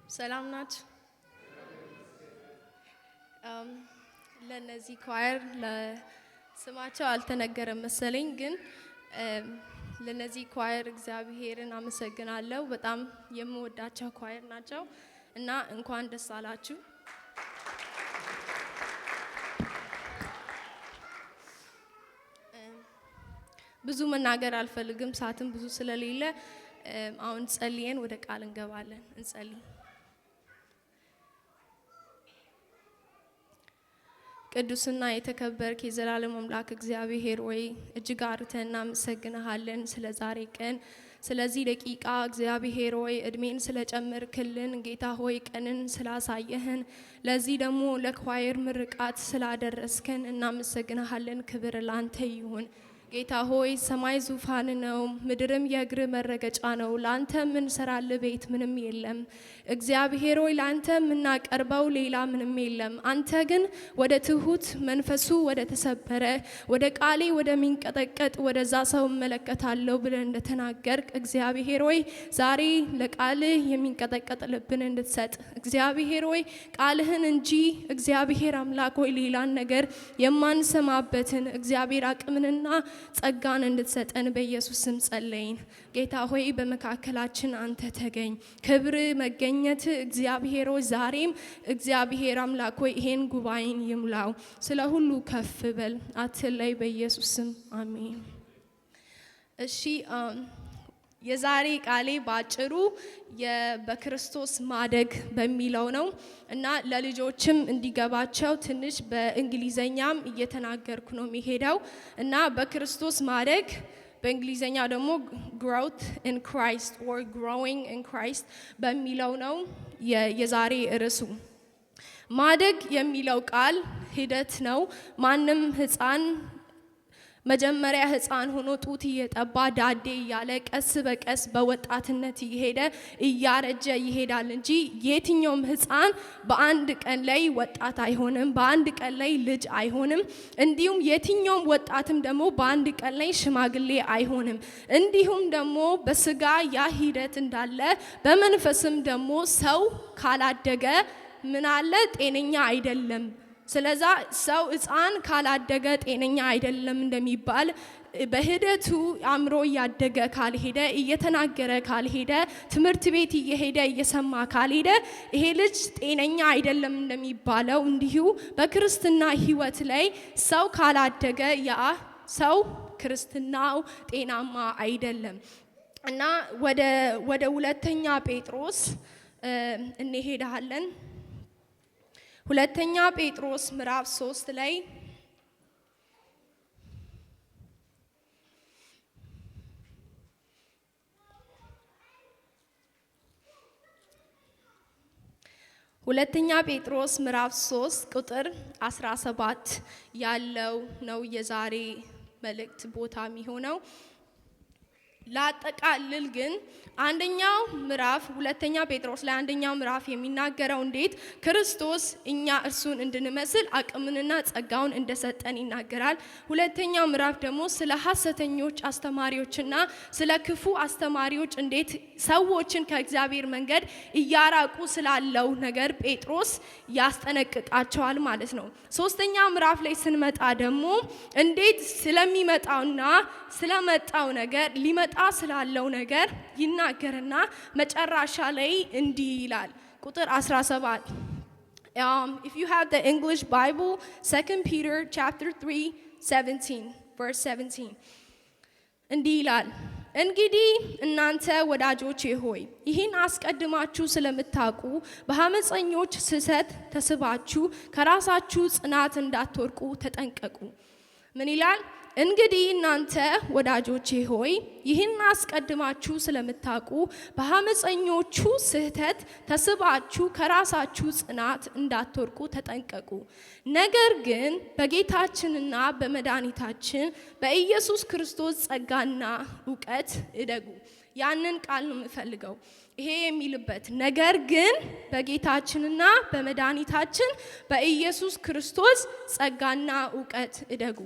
ሰላም ናችሁ? ለነዚህ ኳየር ለስማቸው አልተነገረም መሰለኝ፣ ግን ለነዚህ ኳየር እግዚአብሔርን አመሰግናለሁ። በጣም የምወዳቸው ኳየር ናቸው እና እንኳን ደስ አላችሁ። ብዙ መናገር አልፈልግም፣ ሰዓትም ብዙ ስለሌለ አሁን ጸልየን ወደ ቃል እንገባለን። እንጸልይ። ቅዱስና የተከበርክ የዘላለም አምላክ እግዚአብሔር ሆይ እጅግ አርተን እናመሰግንሃለን ስለ ዛሬ ቀን፣ ስለዚህ ደቂቃ እግዚአብሔር ሆይ እድሜን ስለጨመርክልን ጌታ ሆይ ቀንን ስላሳየህን፣ ለዚህ ደግሞ ለኳየር ምርቃት ስላደረስከን እናመሰግንሃለን። ክብር ላንተ ይሁን። ጌታ ሆይ ሰማይ ዙፋን ነው፣ ምድርም የእግር መረገጫ ነው። ላንተ ምን ሰራል ቤት ምንም የለም። እግዚአብሔር ሆይ ላንተ ምናቀርበው ሌላ ምንም የለም። አንተ ግን ወደ ትሁት መንፈሱ ወደ ተሰበረ ወደ ቃሌ ወደሚንቀጠቀጥ ወደዛ ሰው እመለከታለሁ ብለን እንደተናገርክ እግዚአብሔር ሆይ ዛሬ ለቃልህ የሚንቀጠቀጥ ልብን እንድትሰጥ እግዚአብሔር ሆይ ቃልህን እንጂ እግዚአብሔር አምላክ ሆይ ሌላን ነገር የማንሰማበትን እግዚአብሔር አቅምንና ጸጋን እንድትሰጠን በኢየሱስ ስም ጸለይን። ጌታ ሆይ በመካከላችን አንተ ተገኝ። ክብር መገኘት እግዚአብሔር ሆይ ዛሬም እግዚአብሔር አምላክ ሆይ ይሄን ጉባኤን ይሙላው። ስለ ሁሉ ከፍ በል፣ አትለይ። በኢየሱስ ስም አሜን። እሺ የዛሬ ቃሌ ባጭሩ በክርስቶስ ማደግ በሚለው ነው እና ለልጆችም እንዲገባቸው ትንሽ በእንግሊዘኛም እየተናገርኩ ነው የሚሄደው እና በክርስቶስ ማደግ በእንግሊዘኛ ደግሞ growth in Christ or growing in Christ በሚለው ነው የዛሬ ርዕሱ። ማደግ የሚለው ቃል ሂደት ነው። ማንም ሕፃን መጀመሪያ ሕፃን ሆኖ ጡት እየጠባ ዳዴ እያለ ቀስ በቀስ በወጣትነት እየሄደ እያረጀ ይሄዳል እንጂ የትኛውም ሕፃን በአንድ ቀን ላይ ወጣት አይሆንም፣ በአንድ ቀን ላይ ልጅ አይሆንም። እንዲሁም የትኛውም ወጣትም ደግሞ በአንድ ቀን ላይ ሽማግሌ አይሆንም። እንዲሁም ደግሞ በስጋ ያ ሂደት እንዳለ በመንፈስም ደግሞ ሰው ካላደገ ምን አለ ጤነኛ አይደለም። ስለዛ ሰው ሕፃን ካላደገ ጤነኛ አይደለም እንደሚባል በሂደቱ አእምሮ እያደገ ካልሄደ፣ እየተናገረ ካልሄደ፣ ትምህርት ቤት እየሄደ እየሰማ ካልሄደ ይሄ ልጅ ጤነኛ አይደለም እንደሚባለው እንዲሁ በክርስትና ሕይወት ላይ ሰው ካላደገ ያ ሰው ክርስትናው ጤናማ አይደለም እና ወደ ሁለተኛ ጴጥሮስ እንሄዳለን። ሁለተኛ ጴጥሮስ ምዕራፍ 3 ላይ ሁለተኛ ጴጥሮስ ምዕራፍ 3 ቁጥር 17 ያለው ነው የዛሬ መልእክት ቦታ የሚሆነው። ላጠቃልል ግን አንደኛው ምዕራፍ ሁለተኛ ጴጥሮስ ላይ አንደኛው ምዕራፍ የሚናገረው እንዴት ክርስቶስ እኛ እርሱን እንድንመስል አቅምንና ጸጋውን እንደሰጠን ይናገራል። ሁለተኛው ምዕራፍ ደግሞ ስለ ሐሰተኞች አስተማሪዎችና ስለ ክፉ አስተማሪዎች እንዴት ሰዎችን ከእግዚአብሔር መንገድ እያራቁ ስላለው ነገር ጴጥሮስ ያስጠነቅቃቸዋል ማለት ነው። ሶስተኛው ምዕራፍ ላይ ስንመጣ ደግሞ እንዴት ስለሚመጣውና ስለመጣው ነገር ሊመጣ ስላለው ነገር ይናገርና መጨረሻ ላይ እንዲህ ይላል። ቁጥር 17 if you have the English Bible 2 Peter chapter 3:17 verse 17 እንዲህ ይላል፣ እንግዲህ እናንተ ወዳጆቼ ሆይ ይህን አስቀድማችሁ ስለምታውቁ በአመፀኞች ስህተት ተስባችሁ ከራሳችሁ ጽናት እንዳትወድቁ ተጠንቀቁ። ምን ይላል? እንግዲህ እናንተ ወዳጆቼ ሆይ ይህን አስቀድማችሁ ስለምታውቁ በአመፀኞቹ ስህተት ተስባችሁ ከራሳችሁ ጽናት እንዳትወድቁ ተጠንቀቁ። ነገር ግን በጌታችንና በመድኃኒታችን በኢየሱስ ክርስቶስ ጸጋና እውቀት እደጉ። ያንን ቃል ነው የምፈልገው። ይሄ የሚልበት ነገር ግን በጌታችንና በመድኃኒታችን በኢየሱስ ክርስቶስ ጸጋና እውቀት እደጉ።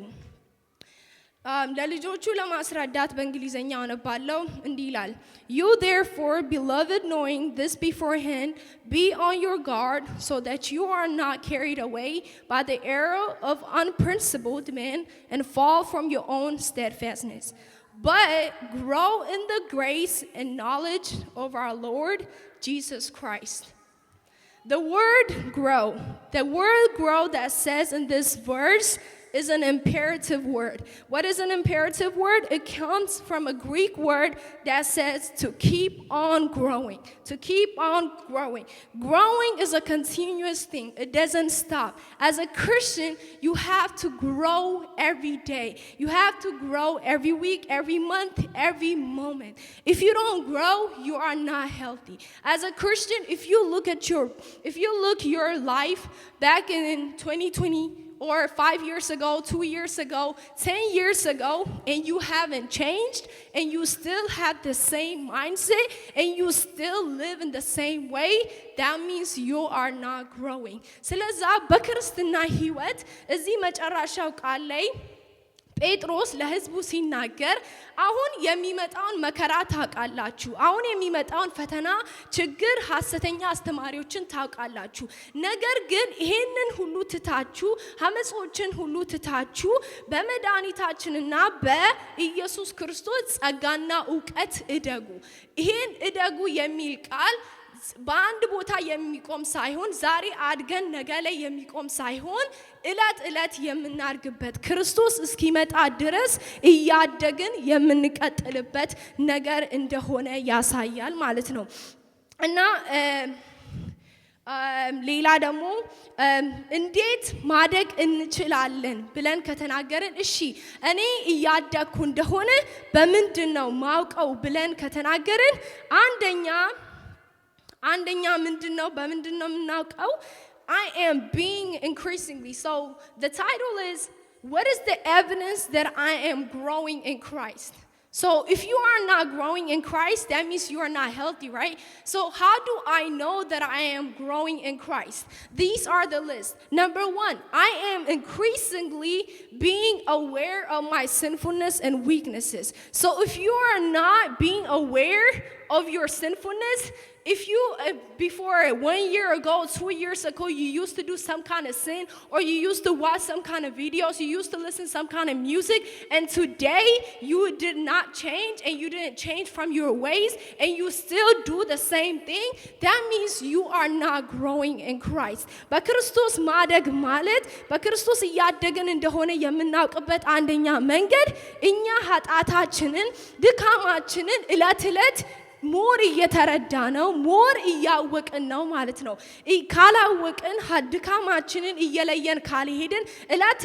ለልጆቹ ለማስረዳት በእንግሊዘኛ አነባለሁ እንዲህ ይላል You therefore beloved knowing this beforehand be on your guard so that you are not carried away by the error of unprincipled men and fall from your own steadfastness but grow in the grace and knowledge of our Lord Jesus Christ. The word grow that says in this verse is an imperative word. What is an imperative word? It comes from a Greek word that says to keep on growing. To keep on growing. Growing is a continuous thing. It doesn't stop. As a Christian, you have to grow every day. You have to grow every week, every month, every moment. If you don't grow, you are not healthy. As a Christian, if you look your life back in 2020 or 5 years ago, 2 years ago, 10 years ago, and you haven't changed, and you still have the same mindset, and you still live in the same way, that means you are not growing. ስለዛ በክርስትና ህይወት እዚህ መጨረሻው ቃል ላይ ጴጥሮስ ለህዝቡ ሲናገር አሁን የሚመጣውን መከራ ታውቃላችሁ አሁን የሚመጣውን ፈተና ችግር ሐሰተኛ አስተማሪዎችን ታውቃላችሁ ነገር ግን ይሄንን ሁሉ ትታችሁ ሐመጾችን ሁሉ ትታችሁ በመድኃኒታችንና በኢየሱስ ክርስቶስ ጸጋና ዕውቀት እደጉ ይሄን እደጉ የሚል ቃል በአንድ ቦታ የሚቆም ሳይሆን ዛሬ አድገን ነገ ላይ የሚቆም ሳይሆን እለት የምናርግበት ክርስቶስ እስኪመጣ ድረስ እያደግን የምንቀጥልበት ነገር እንደሆነ ያሳያል ማለት ነው እና ሌላ ደግሞ እንዴት ማደግ እንችላለን ብለን ከተናገርን እሺ እኔ እያደግኩ እንደሆነ በምንድነው ማውቀው ብለን ከተናገርን አንደኛ ምንድነው በምንድነው የምናውቀው I am being increasingly so the title is what is the evidence that I am growing in Christ So if you are not growing in Christ, that means you are not healthy, right? So how do I know that I am growing in Christ? These are the list. Number 1, I am increasingly being aware of my sinfulness and weaknesses. So if you are not being aware of your sinfulness, if you before 1 year ago, 2 years ago, you used to do some kind of sin or you used to watch some kind of videos, you used to listen to some kind of music, and today you did not change and you didn't change from your ways and you still do the same thing, that means you are not growing in Christ. በክርስቶስ ማደግ ማለት በክርስቶስ እያደግን እንደሆነ የምናውቅበት አንደኛ መንገድ እኛ ኃጢአታችንን ድካማችንን እለት ሞር እየተረዳ ነው ሞር እያወቅን ነው ማለት ነው ካላወቅን ድካማችንን እየለየን ካልሄድን እለት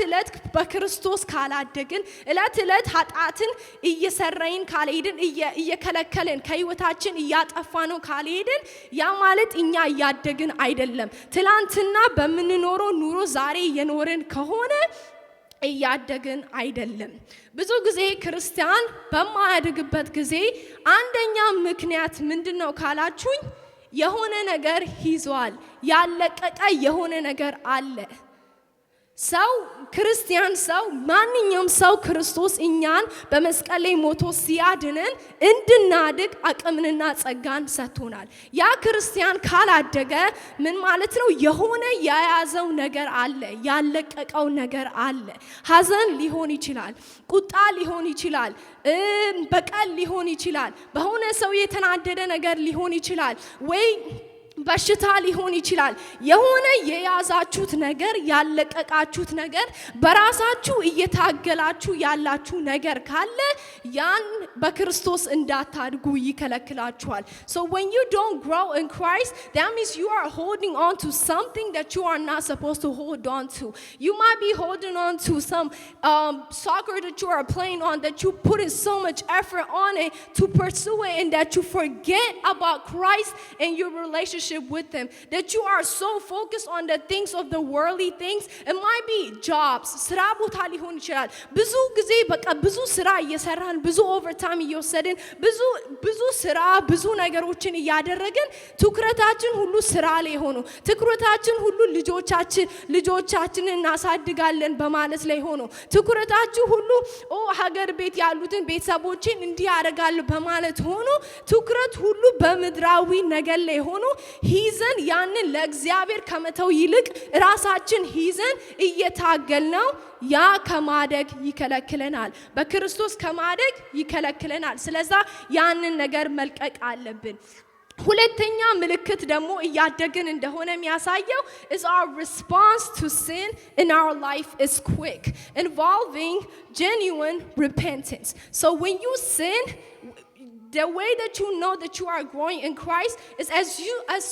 በክርስቶስ ካላደግን እለት ኃጢአትን እየሰራይን ካልሄድን እየከለከለን ከህይወታችን እያጠፋነው ካልሄድን ያ ማለት እኛ እያደግን አይደለም ትላንትና በመንኖረው ኑሮ ዛሬ የኖርን ከሆነ እያደግን አይደለም ብዙ ጊዜ ክርስቲያን በማያድግበት ጊዜ አንደኛ ምክንያት ምንድነው ካላችሁኝ የሆነ ነገር ይዟል ያለቀቀ የሆነ ነገር አለ ሰው ክርስቲያን ሰው ማንኛውም ሰው ክርስቶስ እኛን በመስቀል ላይ ሞቶ ሲያድነን እንድናድግ አቅምንና ጸጋን ሰጥቶናል ያ ክርስቲያን ካላደገ ምን ማለት ነው የሆነ የያዘው ነገር አለ ያለቀቀው ነገር አለ ሐዘን ሊሆን ይችላል ቁጣ ሊሆን ይችላል በቀል ሊሆን ይችላል በሆነ ሰው የተናደደ ነገር ሊሆን ይችላል ወይ በሽታ ሊሆን ይችላል የሆነ የያዛችሁት ነገር ያለቀቃችሁት ነገር በራሳችሁ እየታገላችሁ ያላችሁ ነገር ካለ ያን በክርስቶስ እንዳታድጉ ይከለክላችኋል So when you don't grow in Christ that means you are holding on to something that you are not supposed to hold on to You might be holding on to some soccer that you are playing on that you put in so much effort on it to pursue it and that you forget about Christ and your relationship relationship with him, that you are so focused on the things of the worldly things. It might be jobs, ስራ ቦታ ሊሆን ይችላል። ብዙ ጊዜ በቃ ብዙ ስራ እየሰራን ብዙ ኦቨርታይም እየወሰድን ብዙ ስራ ብዙ ነገሮችን እያደረግን ትኩረታችን ሁሉ ስራ ላይ ሆኖ ትኩረታችን ሁሉ ልጆቻችንን እናሳድጋለን በማለት ላይ ሆኖ ትኩረታችሁ ሁሉ ሀገር ቤት ያሉትን ቤተሰቦችን እንዲህ ያደርጋሉ በማለት ሆኖ ትኩረት ሁሉ በምድራዊ ነገር ላይ ሆኖ ሂዘን ያንን ለእግዚአብሔር ከመተው ይልቅ ራሳችን ሂዘን እየታገልነው ያ ከማደግ ይከለክለናል። በክርስቶስ ከማደግ ይከለክለናል። ስለዚህ ያንን ነገር መልቀቅ አለብን። ሁለተኛ ምልክት ደግሞ እያደግን እንደሆነ የሚያሳየው is our response to sin in our life is quick, involving genuine repentance. So when you sin, the way that you know that you are growing in Christ is as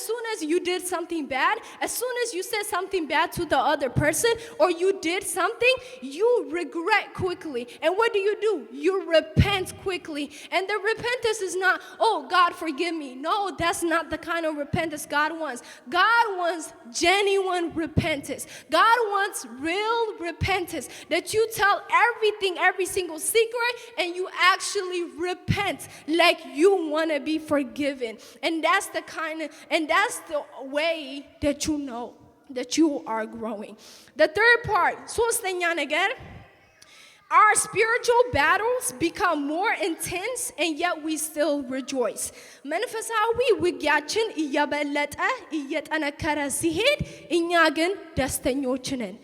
soon as you did something bad, as soon as you said something bad to the other person, or you did something, you regret quickly. And what do? You repent quickly. And the repentance is not, oh, God, forgive me. No, that's not the kind of repentance God wants. God wants genuine repentance. God wants real repentance, that you tell everything, every single secret, and you actually repent like you want to be forgiven. And that's the way that you know that you are growing. The third part, ሶስተኛ ነገር, our spiritual battles become more intense and yet we still rejoice. መንፈሳዊ ውጊያችን እየበለጠ እየጠነከረ ሲሄድ እኛ ግን ደስተኞች ነን።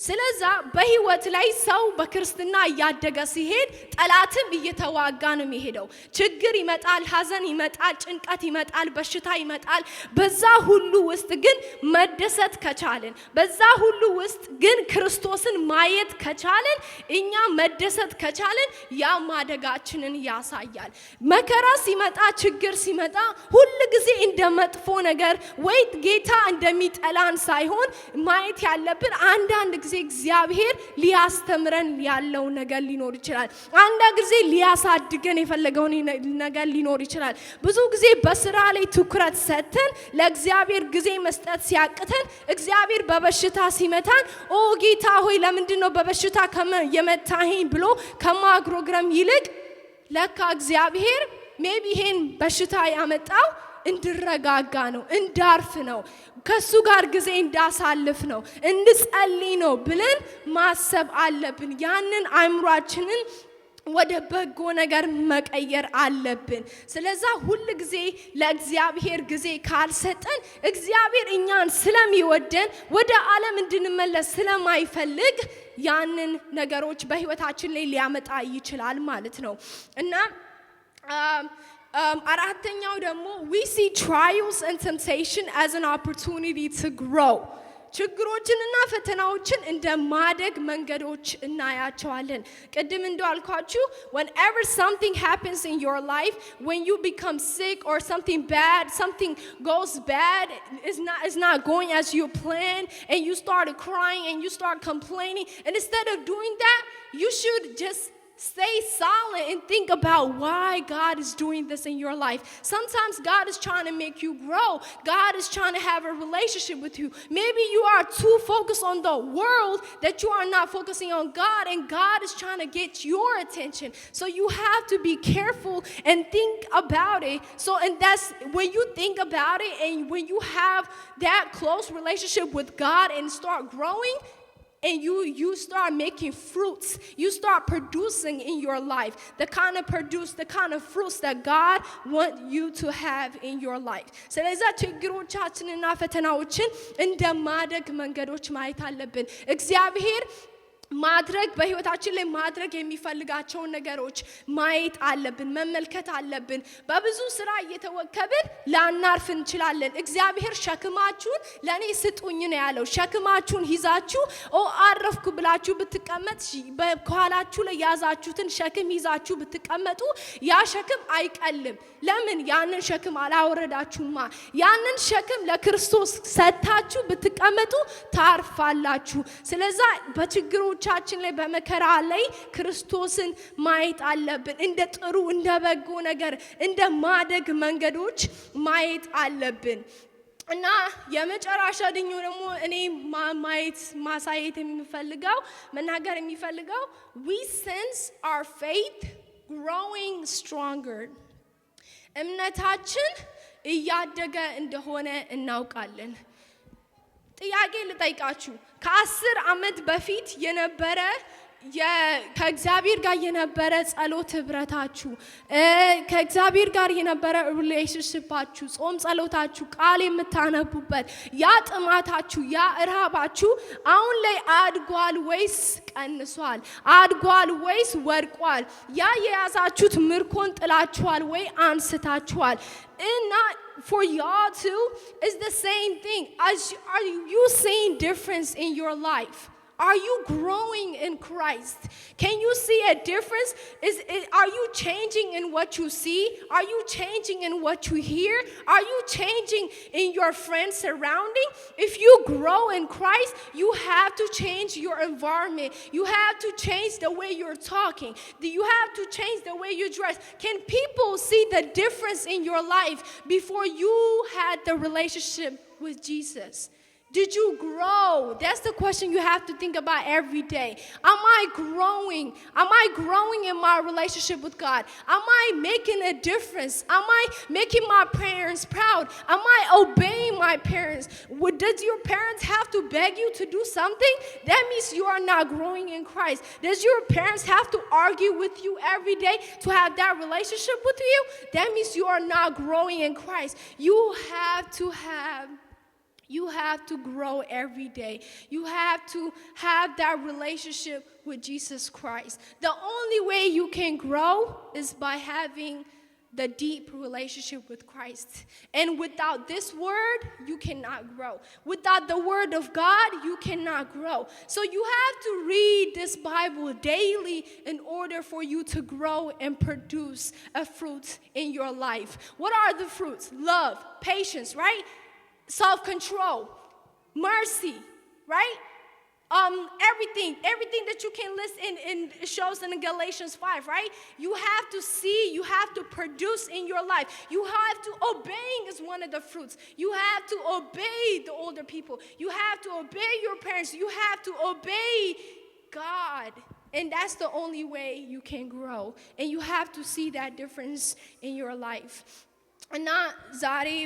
ስለዚህ በህይወት ላይ ሰው በክርስትና እያደገ ሲሄድ ጠላትም እየተዋጋ ነው የሚሄደው። ችግር ይመጣል፣ ሐዘን ይመጣል፣ ጭንቀት ይመጣል፣ በሽታ ይመጣል። በዛ ሁሉ ውስጥ ግን መደሰት ከቻልን፣ በዛ ሁሉ ውስጥ ግን ክርስቶስን ማየት ከቻልን፣ እኛ መደሰት ከቻልን ያ ማደጋችንን ያሳያል። መከራ ሲመጣ፣ ችግር ሲመጣ ሁሉ ጊዜ እንደመጥፎ ነገር ወይ ጌታ እንደሚጠላን ሳይሆን ማየት ያለብን አንዳንድ ጊዜ እግዚአብሔር ሊያስተምረን ያለው ነገር ሊኖር ይችላል። አንድ ጊዜ ሊያሳድገን የፈለገው ነገር ሊኖር ይችላል። ብዙ ጊዜ በስራ ላይ ትኩረት ሰጥተን ለእግዚአብሔር ጊዜ መስጠት ሲያቅተን እግዚአብሔር በበሽታ ሲመታን ጌታ ሆይ ለምንድነው በበሽታ የመታኸኝ ብሎ ከማግሮግረም ይልቅ ለካ እግዚአብሔር ሜቢ ይሄን በሽታ ያመጣው እንድረጋጋ ነው፣ እንዳርፍ ነው፣ ከሱ ጋር ጊዜ እንዳሳልፍ ነው፣ እንድጸልይ ነው ብለን ማሰብ አለብን። ያንን አእምሯችንን ወደ በጎ ነገር መቀየር አለብን። ስለዚህ ሁሉ ጊዜ ለእግዚአብሔር ጊዜ ካልሰጠን እግዚአብሔር እኛን ስለሚወደን ወደ ዓለም እንድንመለስ ስለማይፈልግ ያንን ነገሮች በህይወታችን ላይ ሊያመጣ ይችላል ማለት ነው። እና አራተኛው ደግሞ we see trials and temptation as an opportunity to grow. ችግሮችንና ፈተናዎችን እንደ ማደግ መንገዶች እናያቸዋለን። ቅድም እንዳልኳችሁ whenever something happens in your life, when you become sick or something bad, something goes bad, is not going as you planned, and you start crying and you start complaining, and instead of doing that, you should just stay silent and think about why God is doing this in your life. Sometimes God is trying to make you grow. God is trying to have a relationship with you. Maybe you are too focused on the world that you are not focusing on God, and God is trying to get your attention. So you have to be careful and think about it. And that's when you think about it, and when you have that close relationship with God and start growing, and you start making fruits, you start producing in your life the kind of fruits that God want you to have in your life. ስለዚህ ችግሮቻችንና ፈተናዎችን እንደ ማደግ መንገዶች ማየት አለብን። እግዚአብሔር ማድረግ በህይወታችን ላይ ማድረግ የሚፈልጋቸው ነገሮች ማየት አለብን፣ መመልከት አለብን። በብዙ ስራ እየተወከብን ላናርፍ እንችላለን። እግዚአብሔር ሸክማችሁን ለኔ ስጡኝ ነው ያለው። ሸክማችሁን ይዛችሁ አረፍኩ ብላችሁ ብትቀመጡ፣ በኋላችሁ ላይ ያዛችሁትን ሸክም ይዛችሁ ብትቀመጡ ያ ሸክም አይቀልም። ለምን? ያንን ሸክም አላወረዳችሁማ። ያንን ሸክም ለክርስቶስ ሰጣችሁ ብትቀመጡ ታርፋላችሁ። ስለዚህ በችግሮቻችን ላይ በመከራ ላይ ክርስቶስን ማየት አለብን። እንደ ጥሩ እንደ በጎ ነገር እንደ ማደግ መንገዶች ማየት አለብን። እና የመጨረሻ ደግሞ እኔ ማሳየት የሚፈልገው መናገር የሚፈልገው we sense our faith growing stronger እምነታችን እያደገ እንደሆነ እናውቃለን። ጥያቄ ልጠይቃችሁ ከ10 ዓመት በፊት የነበረ ከእግዚአብሔር ጋር የነበረ ጸሎት ህብረታችሁ ከእግዚአብሔር ጋር የነበረ ሪሌሽንሺፓችሁ ጾም ጸሎታችሁ ቃል የምታነቡበት ያ ጥማታችሁ ያ እርሃባችሁ አሁን ላይ አድጓል ወይስ ቀንሷል? አድጓል ወይስ ወድቋል? ያ የያዛችሁት ምርኮን ጥላችኋል ወይ አንስታችኋል? እና for y'all too is the same thing. Are you seeing difference in your life? Are you growing in Christ? Can you see a difference? Are you changing in what you see? Are you changing in what you hear? Are you changing in your friends surrounding? If you grow in Christ, you have to change your environment. You have to change the way you're talking. You have to change the way you dress. Can people see the difference in your life before you had the relationship with Jesus? Did you grow? That's the question you have to think about every day. Am I growing? Am I growing in my relationship with God? Am I making a difference? Am I making my parents proud? Am I obeying my parents? Does your parents have to beg you to do something? That means you are not growing in Christ. Does your parents have to argue with you every day to have that relationship with you? That means you are not growing in Christ. You have to grow every day. You have to have that relationship with Jesus Christ. The only way you can grow is by having the deep relationship with Christ. And without this word, you cannot grow. Without the word of God, you cannot grow. So you have to read this Bible daily in order for you to grow and produce a fruit in your life. What are the fruits? Love, patience, right? Self-control, mercy, right? Everything that you can list in shows in Galatians 5, right? You have to see, you have to produce in your life. You have to obeying is one of the fruits. You have to obey the older people. You have to obey your parents. You have to obey God. And that's the only way you can grow. And you have to see that difference in your life. And not Zari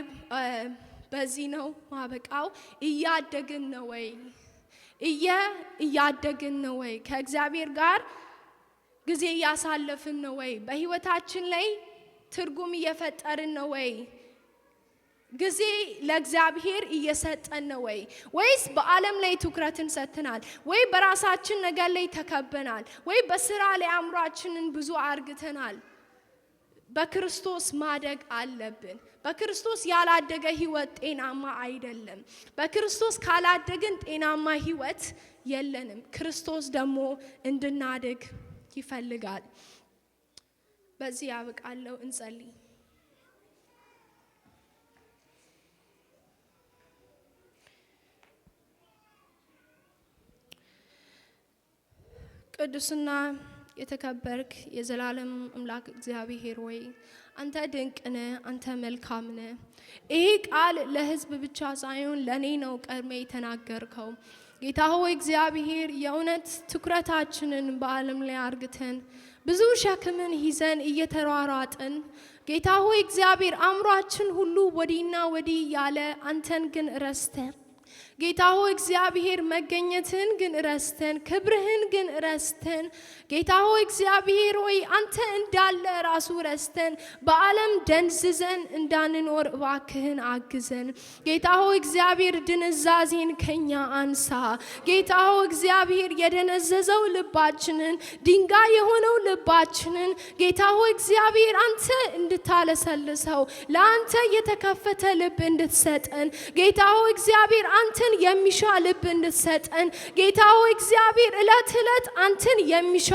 በዚህ ነው ማበቃው። እያደግን ነው ወይ? እያደግን ነው ወይ? ከእግዚአብሔር ጋር ጊዜ እያሳለፍን ነው ወይ? በህይወታችን ላይ ትርጉም እየፈጠርን ነው ወይ? ጊዜ ለእግዚአብሔር እየሰጠን ነው ወይ? ወይስ በዓለም ላይ ትኩረትን ሰጥተናል? ወይ በራሳችን ነገር ላይ ተከበናል? ወይ በስራ ላይ አእምሯችንን ብዙ አርግተናል? በክርስቶስ ማደግ አለብን። በክርስቶስ ያላደገ ህይወት ጤናማ አይደለም። በክርስቶስ ካላደግን ጤናማ ህይወት የለንም። ክርስቶስ ደግሞ እንድናድግ ይፈልጋል። በዚህ ያበቃለሁ። እንጸልይ። ቅዱስና የተከበርክ የዘላለም አምላክ እግዚአብሔር ሆይ አንተ ድንቅ ነህ፣ አንተ መልካም ነህ። ይሄ ቃል ለህዝብ ብቻ ሳይሆን ለኔ ነው ቀድሜ የተናገርከው። ጌታ ሆይ እግዚአብሔር የእውነት ትኩረታችንን በዓለም ላይ አርግተን ብዙ ሸክምን ይዘን እየተሯሯጥን ጌታ ሆይ እግዚአብሔር አእምሯችን ሁሉ ወዲና ወዲ ያለ አንተን ግን ረስተን ጌታ ሆይ እግዚአብሔር መገኘትን ግን ረስተን ክብርህን ግን ረስተን ጌታ ሆይ እግዚአብሔር ሆይ አንተ እንዳለ ራሱ ረስተን በዓለም ደንዝዘን እንዳንኖር እባክህን አግዘን። ጌታ ሆይ እግዚአብሔር ድንዛዜን ከኛ አንሳ። ጌታ ሆይ እግዚአብሔር የደነዘዘው ልባችንን ድንጋይ የሆነው ልባችንን ጌታ ሆይ እግዚአብሔር አንተ እንድታለሰልሰው ለአንተ የተከፈተ ልብ እንድትሰጠን ጌታ ሆይ እግዚአብሔር አንተ አንተን የሚሻ ልብ እንድትሰጠን ጌታ ሆይ እግዚአብሔር እለት እለት አንተን የሚሻ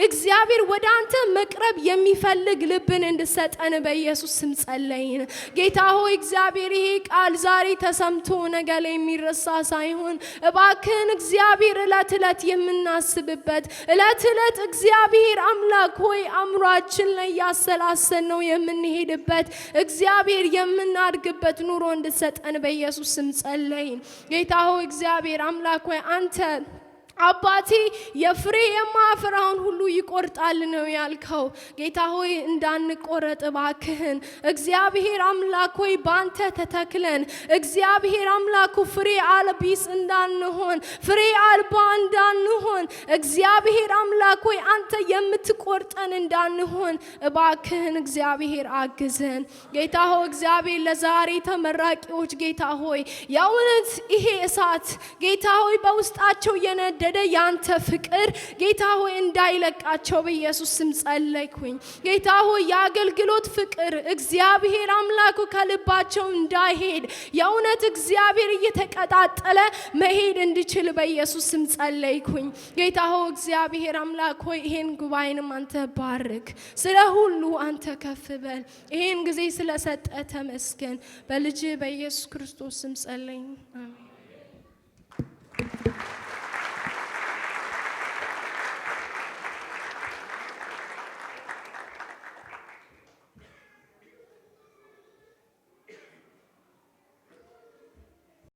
እግዚአብሔር ወደ አንተ መቅረብ የሚፈልግ ልብን እንድትሰጠን በኢየሱስ ስም ጸለይን። ጌታ ሆይ እግዚአብሔር ይሄ ቃል ዛሬ ተሰምቶ ነገ ላይ የሚረሳ ሳይሆን እባክህን እግዚአብሔር እለት እለት የምናስብበት እለት እለት እግዚአብሔር አምላክ ሆይ አእምሯችን ላይ ያሰላሰልነው የምንሄድበት እግዚአብሔር የምናድግበት ኑሮ እንድትሰጠን በኢየሱስ ስም ጸለይን። ጌታ ሆይ እግዚአብሔር አምላክ ሆይ አንተ አባቴ የፍሬ የማያፈራውን ሁሉ ይቆርጣል ነው ያልከው። ጌታ ሆይ እንዳንቆረጥ እባክህን እግዚአብሔር አምላክ ሆይ ባንተ ተተክለን እግዚአብሔር አምላኩ ፍሬ አልቢስ እንዳንሆን ፍሬ አልባ እንዳንሆን እግዚአብሔር አምላክ ሆይ አንተ የምትቆርጠን እንዳንሆን እባክህን እግዚአብሔር አግዘን። ጌታ ሆይ እግዚአብሔር ለዛሬ ተመራቂዎች ጌታ ሆይ የእውነት ይሄ እሳት ጌታ ሆይ በውስጣቸው የነደ ያንተ ፍቅር ጌታ ሆይ እንዳይለቃቸው በኢየሱስ ስም ጸለይኩኝ። ጌታ ሆይ የአገልግሎት ፍቅር እግዚአብሔር አምላኩ ከልባቸው እንዳይሄድ የእውነት እግዚአብሔር እየተቀጣጠለ መሄድ እንዲችል በኢየሱስ ስም ጸለይኩኝ። ጌታ ሆይ እግዚአብሔር አምላክ ሆይ ይሄን ጉባኤንም አንተ ባርክ፣ ስለ ሁሉ አንተ ከፍ በል። ይሄን ጊዜ ስለሰጠ ተመስገን። በልጅ በኢየሱስ ክርስቶስ ስም ጸለይን። አሜን።